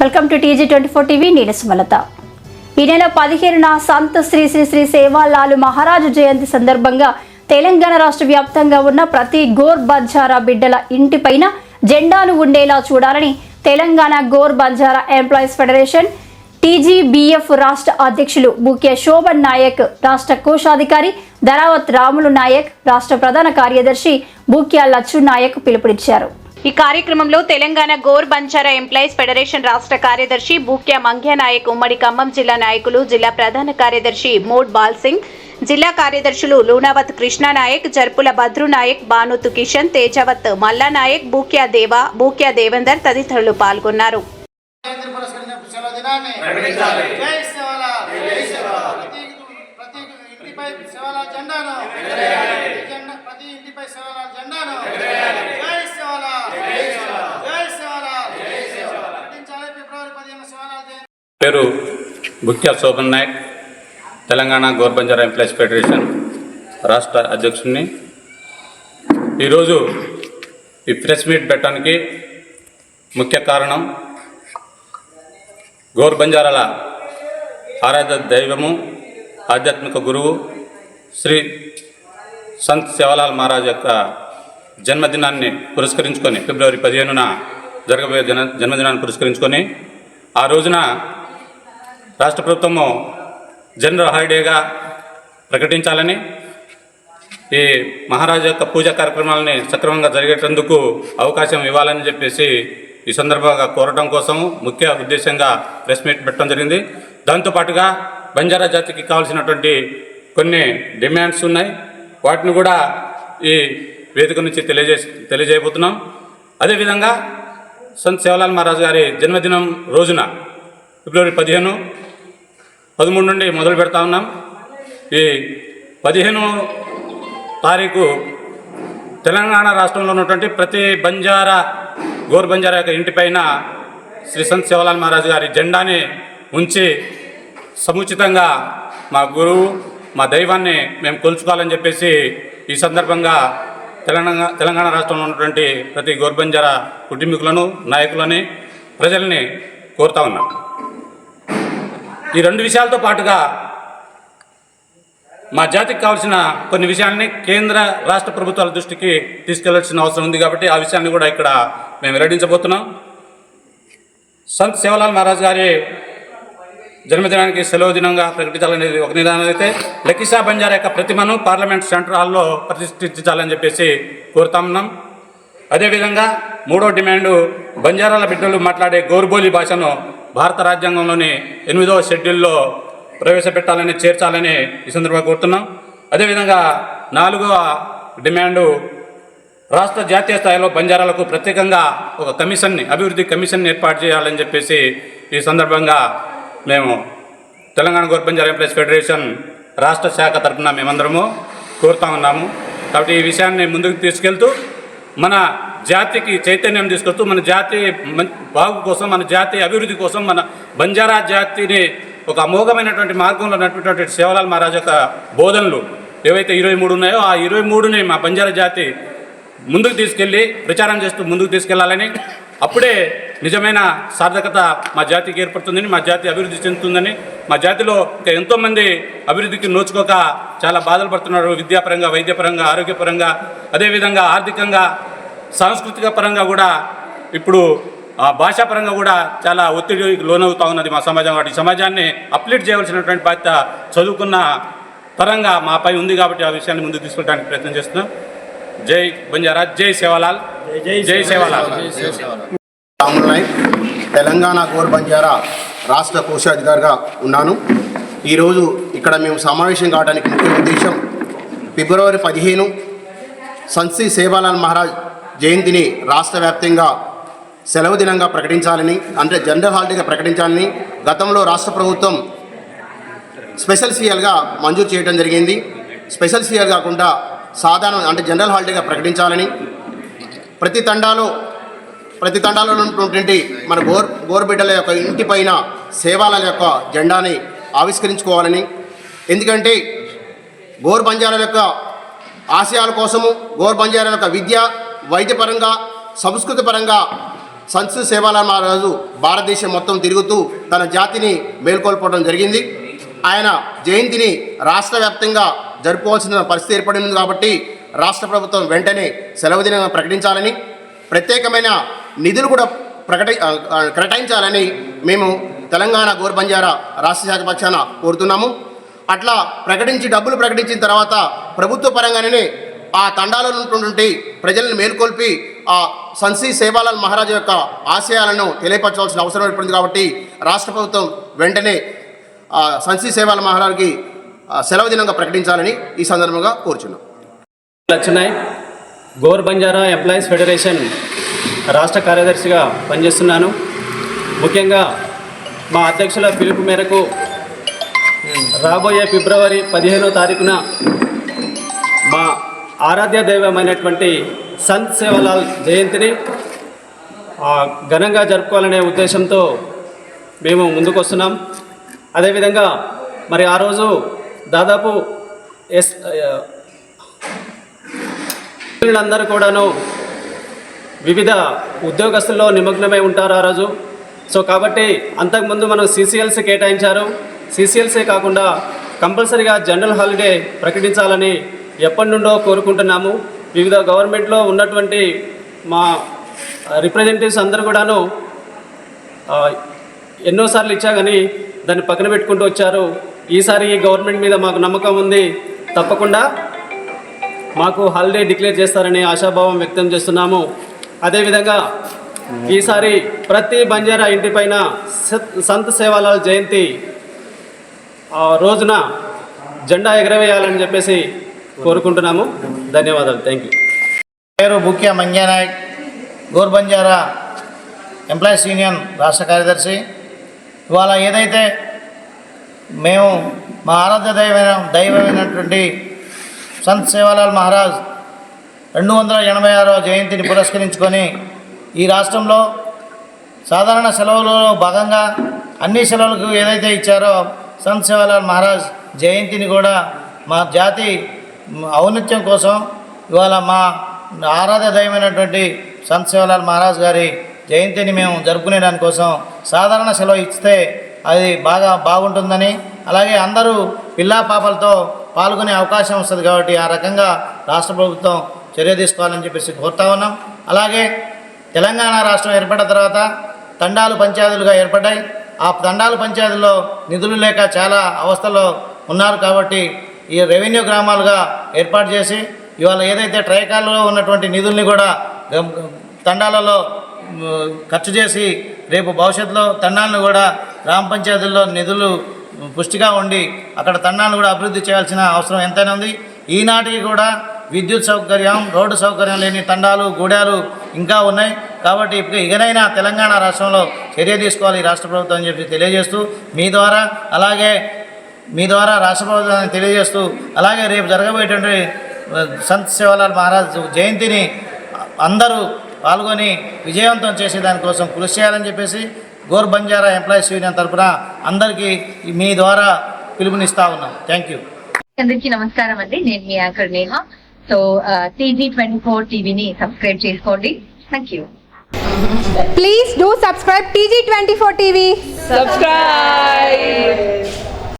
Welcome to TG24 TV. నేను సుమలత. ఈ నెల 15న సంత్ శ్రీ శ్రీ శ్రీ సేవాలాల్ మహారాజ్ జయంతి సందర్భంగా తెలంగాణ రాష్ట్ర వ్యాప్తంగా ఉన్న ప్రతి గోర్ బంజారా బిడ్డల ఇంటిపైన జెండాను ఉండేలా చూడాలని Telangana Gor Banjara employees federation TGBF రాష్ట్ర అధ్యక్షులు బూక్య శోభన్ నాయక్, రాష్ట్ర కోశాధికారి ధరావత్ రాములు నాయక్, రాష్ట్ర ప్రధాన కార్యదర్శి బూక్య లచ్చు నాయక్ పిలుపునిచ్చారు. ఈ కార్యక్రమంలో తెలంగాణ గోర్ బంజారా ఎంప్లాయీస్ ఫెడరేషన్ రాష్ట్ర కార్యదర్శి బూక్య మంగ్య నాయక్, ఉమ్మడి ఖమ్మం జిల్లా నాయకులు, జిల్లా ప్రధాన కార్యదర్శి మోడ్ బాల్ సింగ్, జిల్లా కార్యదర్శులు లూనావత్ కృష్ణ నాయక్, జర్పుల భద్రు నాయక్, బానుతు కిషన్, తేజవత్ మల్లా నాయక్, బూక్య దేవా, బూక్య దేవేందర్ తదితరులు పాల్గొన్నారు. పేరు బుక్య శోభన్ నాయక్, తెలంగాణ గోర్ బంజారా ఎంప్లాయీస్ ఫెడరేషన్ రాష్ట్ర అధ్యక్షుడిని. ఈరోజు ఈ ప్రెస్ మీట్ పెట్టడానికి ముఖ్య కారణం గోర్ బంజారాల ఆరాధ్య దైవము, ఆధ్యాత్మిక గురువు శ్రీ సంత్ సేవాలాల్ మహారాజ్ యొక్క జన్మదినాన్ని పురస్కరించుకొని ఫిబ్రవరి 15న జరగబోయే జన్మదినాన్ని పురస్కరించుకొని ఆ రోజున రాష్ట్ర ప్రభుత్వము జనరల్ హాలిడేగా ప్రకటించాలని, ఈ మహారాజు యొక్క పూజా కార్యక్రమాలని సక్రమంగా జరిగేటందుకు అవకాశం ఇవ్వాలని చెప్పేసి ఈ సందర్భంగా కోరటం కోసం ముఖ్య ఉద్దేశంగా ప్రెస్ మీట్ పెట్టడం జరిగింది. దాంతోపాటుగా బంజారా జాతికి కావాల్సినటువంటి కొన్ని డిమాండ్స్ ఉన్నాయి, వాటిని కూడా ఈ వేదిక నుంచి తెలియజేయబోతున్నాం. అదేవిధంగా సంత్ సేవాలాల్ మహారాజ్ గారి జన్మదినం రోజున ఫిబ్రవరి 15, 13 నుండి మొదలు పెడతా ఉన్నాం. ఈ 15వ తారీఖు తెలంగాణ రాష్ట్రంలో ఉన్నటువంటి ప్రతి గోర్ బంజారా యొక్క ఇంటిపైన శ్రీ సంత్ సేవాలాల్ మహారాజ్ గారి జెండాని ఉంచి సముచితంగా మా గురువు, మా దైవాన్ని మేము కొలుచుకోవాలని చెప్పేసి ఈ సందర్భంగా తెలంగాణ రాష్ట్రంలో ఉన్నటువంటి ప్రతి గోర్ బంజారా కుటుంబీకులను, నాయకులని, ప్రజల్ని కోరుతా ఉన్నాం. ఈ రెండు విషయాలతో పాటుగా మా జాతికి కావాల్సిన కొన్ని విషయాల్ని కేంద్ర రాష్ట్ర ప్రభుత్వాల దృష్టికి తీసుకెళ్లాల్సిన అవసరం ఉంది కాబట్టి ఆ విషయాన్ని కూడా ఇక్కడ మేము వెల్లడించబోతున్నాం. సంత్ సేవాలాల్ మహారాజ్ గారి జన్మదినానికి సెలవు దినంగా ప్రకటించాలనేది ఒక నిదానం అయితే, లకీషా బంజారా యొక్క ప్రతిమను పార్లమెంట్ సెంట్రల్ హాల్లో ప్రతిష్ఠించాలని చెప్పేసి కోరుతా ఉన్నాం. అదేవిధంగా మూడో డిమాండు, బంజారాల బిడ్డలు మాట్లాడే గోర్బోలి భాషను భారత రాజ్యాంగంలోని 8వ షెడ్యూల్లో ప్రవేశపెట్టాలని, చేర్చాలని ఈ సందర్భంగా కోరుతున్నాం. అదేవిధంగా 4వ డిమాండు, రాష్ట్ర జాతీయ స్థాయిలో బంజారాలకు ప్రత్యేకంగా ఒక అభివృద్ధి కమిషన్ని ఏర్పాటు చేయాలని చెప్పేసి ఈ సందర్భంగా మేము తెలంగాణ గోర్ బంజారా ఎంప్లాయీస్ ఫెడరేషన్ రాష్ట్ర శాఖ తరఫున మేమందరము కోరుతా ఉన్నాము. కాబట్టి ఈ విషయాన్ని ముందుకు తీసుకెళ్తూ మన జాతికి చైతన్యం తీసుకొస్తూ మన జాతి బాగు కోసం, మన జాతి అభివృద్ధి కోసం, మన బంజారా జాతిని ఒక అమోఘమైనటువంటి మార్గంలో నడిపినటువంటి సేవాలాల్ మహారాజ్ యొక్క బోధనలు ఏవైతే 23 ఉన్నాయో ఆ 23ని మా బంజారా జాతి ముందుకు తీసుకెళ్ళి ప్రచారం చేస్తూ ముందుకు తీసుకెళ్లాలని, అప్పుడే నిజమైన సార్థకత మా జాతికి ఏర్పడుతుందని, మా జాతి అభివృద్ధి చెందుతుందని, మా జాతిలో ఇంకా ఎంతోమంది అభివృద్ధికి నోచుకోక చాలా బాధలు పడుతున్నారు. విద్యాపరంగా, వైద్యపరంగా, ఆరోగ్యపరంగా, అదేవిధంగా ఆర్థికంగా, సాంస్కృతిక పరంగా కూడా, ఇప్పుడు భాషాపరంగా కూడా చాలా ఒత్తిడికి లోనవుతూ ఉన్నది మా సమాజం. వాటి సమాజాన్ని అప్లీట్ చేయవలసినటువంటి బాధ్యత చదువుకున్న పరంగా మాపై ఉంది కాబట్టి ఆ విషయాన్ని ముందుకు తీసుకెళ్ళడానికి ప్రయత్నం చేస్తున్నాం. జై బంజారా, జై సేవాలాల్, జై సేవాలాల్. రాములు నాయక్, తెలంగాణ గోర్ బంజారా రాష్ట్ర కోశాధికారిగా ఉన్నాను. ఈరోజు ఇక్కడ మేము సమావేశం కావడానికి ముఖ్య ఉద్దేశం, ఫిబ్రవరి 15 సంత్ శ్రీ సేవాలాల్ మహారాజ్ జయంతిని రాష్ట్ర వ్యాప్తంగా సెలవు దినంగా ప్రకటించాలని, అంటే జనరల్ హాలిడేగా ప్రకటించాలని గతంలో రాష్ట్ర ప్రభుత్వం స్పెషల్ సీఎల్గా మంజూరు చేయడం జరిగింది. స్పెషల్ సీఎల్ కాకుండా సాధారణ, అంటే జనరల్ హాలిడేగా ప్రకటించాలని, ప్రతి తండాలో ఉన్నటువంటి మన గోర్ బిడ్డల యొక్క ఇంటిపైన సేవాలాల్ యొక్క జెండాని ఆవిష్కరించుకోవాలని, ఎందుకంటే గోర్ బంజారాల యొక్క ఆశయాల కోసము, గోర్ బంజారాల యొక్క విద్య, వైద్యపరంగా, సంస్కృతి పరంగా సంత్ సేవాలాల్ మహారాజు భారతదేశం మొత్తం తిరుగుతూ తన జాతిని మేల్కొల్పడం జరిగింది. ఆయన జయంతిని రాష్ట్ర వ్యాప్తంగా జరుపుకోవాల్సిన పరిస్థితి ఏర్పడింది కాబట్టి రాష్ట్ర ప్రభుత్వం వెంటనే సెలవు దినంగా ప్రకటించాలని, ప్రత్యేకమైన నిధులు కూడా కేటాయించాలని మేము తెలంగాణ గోర్ బంజారా రాష్ట్ర శాఖ పక్షాన కోరుతున్నాము. అట్లా డబ్బులు ప్రకటించిన తర్వాత ప్రభుత్వ పరంగానే ఆ తండాలలో ఉన్నటువంటి ప్రజలను మేల్కొల్పి ఆ సంత్ శ్రీ సేవాలాల్ మహారాజు యొక్క ఆశయాలను తెలియపరచాల్సిన అవసరం ఏర్పడింది కాబట్టి రాష్ట్ర ప్రభుత్వం వెంటనే సంత్ శ్రీ సేవాలాల్ మహారాజుకి సెలవు దినంగా ప్రకటించాలని ఈ సందర్భంగా కోరుచున్నాం. లక్ష్మణ్, గోర్ బంజారా ఎంప్లాయీస్ ఫెడరేషన్ రాష్ట్ర కార్యదర్శిగా పనిచేస్తున్నాను. ముఖ్యంగా మా అధ్యక్షుల పిలుపు మేరకు రాబోయే ఫిబ్రవరి 15వ తారీఖున మా ఆరాధ్య దైవమైనటువంటి సంత్ సేవాలాల్ జయంతిని ఘనంగా జరుపుకోవాలనే ఉద్దేశంతో మేము ముందుకు వస్తున్నాం. అదేవిధంగా మరి ఆ రోజు దాదాపు అందరూ కూడాను వివిధ ఉద్యోగస్తుల్లో నిమగ్నమై ఉంటారు ఆ రోజు. సో కాబట్టి అంతకుముందు మనం CCLC కేటాయించారు. CCLC కాకుండా కంపల్సరీగా జనరల్ హాలిడే ప్రకటించాలని ఎప్పటి నుండో కోరుకుంటున్నాము. వివిధ గవర్నమెంట్లో ఉన్నటువంటి మా రిప్రజెంటేటివ్స్ అందరూ కూడాను ఎన్నోసార్లు ఇచ్చా కానీ దాన్ని పక్కన పెట్టుకుంటూ వచ్చారు. ఈసారి ఈ గవర్నమెంట్ మీద మాకు నమ్మకం ఉంది, తప్పకుండా మాకు హాలిడే డిక్లేర్ చేస్తారని ఆశాభావం వ్యక్తం చేస్తున్నాము. అదేవిధంగా ఈసారి ప్రతి బంజారా ఇంటిపైన సంత్ సేవాలాల్ జయంతి రోజున జెండా ఎగరవేయాలని చెప్పేసి కోరుకుంటున్నాము. ధన్యవాదాలు. Thank you. పేరు బుక్యా మంగ్యానాయక్, గోర్ బంజారా ఎంప్లాయీస్ యూనియన్ రాష్ట్ర కార్యదర్శి. ఇవాళ ఏదైతే మేము మా ఆరాధ్య దైవమైనటువంటి సంత్ సేవాలాల్ మహారాజ్ 286వ జయంతిని పురస్కరించుకొని ఈ రాష్ట్రంలో సాధారణ సెలవులలో భాగంగా అన్ని సెలవులకు ఏదైతే ఇచ్చారో సంత్ సేవాలాల్ మహారాజ్ జయంతిని కూడా మా జాతి ఔన్నత్యం కోసం ఇవాళ మా ఆరాధ్య దైవమైనటువంటి సంత్ సేవాలాల్ మహారాజ్ గారి జయంతిని మేము జరుపుకునే దానికోసం సాధారణ సెలవు ఇస్తే అది బాగుంటుందని, అలాగే అందరూ పిల్లా పాపలతో పాల్గొనే అవకాశం వస్తుంది కాబట్టి ఆ రకంగా రాష్ట్ర ప్రభుత్వం చర్య తీసుకోవాలని చెప్పేసి కోరుతా ఉన్నాం. అలాగే తెలంగాణ రాష్ట్రం ఏర్పడిన తర్వాత తండాలు పంచాయతీలుగా ఏర్పడ్డాయి. ఆ తండాలు పంచాయతీల్లో నిధులు లేక చాలా అవస్థల్లో ఉన్నారు కాబట్టి ఈ రెవెన్యూ గ్రామాలుగా ఏర్పాటు చేసి ఇవాళ ఏదైతే ట్రైకాల్లో ఉన్నటువంటి నిధుల్ని కూడా తండాలలో ఖర్చు చేసి రేపు భవిష్యత్తులో తండాలను కూడా గ్రామ పంచాయతీల్లో నిధులు పుష్టిగా ఉండి అక్కడ తండాలను కూడా అభివృద్ధి చేయాల్సిన అవసరం ఎంతైనా ఉంది. ఈనాటికి కూడా విద్యుత్ సౌకర్యం, రోడ్డు సౌకర్యం లేని తండాలు, గూడాలు ఇంకా ఉన్నాయి. కాబట్టి ఇకనైనా తెలంగాణ రాష్ట్రంలో చర్య తీసుకోవాలి ఈ రాష్ట్ర ప్రభుత్వం అని చెప్పి తెలియజేస్తూ మీ ద్వారా రాష్ట్ర ప్రభుత్వాన్ని తెలియజేస్తూ అలాగే రేపు జరగబోయేటువంటి సంత్ సేవాలాల్ మహారాజ్ జయంతిని అందరూ పాల్గొని విజయవంతం చేసే దానికోసం కృషి చేయాలని చెప్పేసి గోర్ బంజారా ఎంప్లాయీస్ యూనియన్ తరఫున అందరికీ మీ ద్వారా పిలుపునిస్తా ఉన్నాం. Thank you. అందరికీ నమస్కారం అండి. నేను మీ యాంకర్ నేహ. సో TG24 టీవీని సబ్స్క్రైబ్ చేసుకోండి. Thank you. Please do subscribe TG24 TV. Subscribe.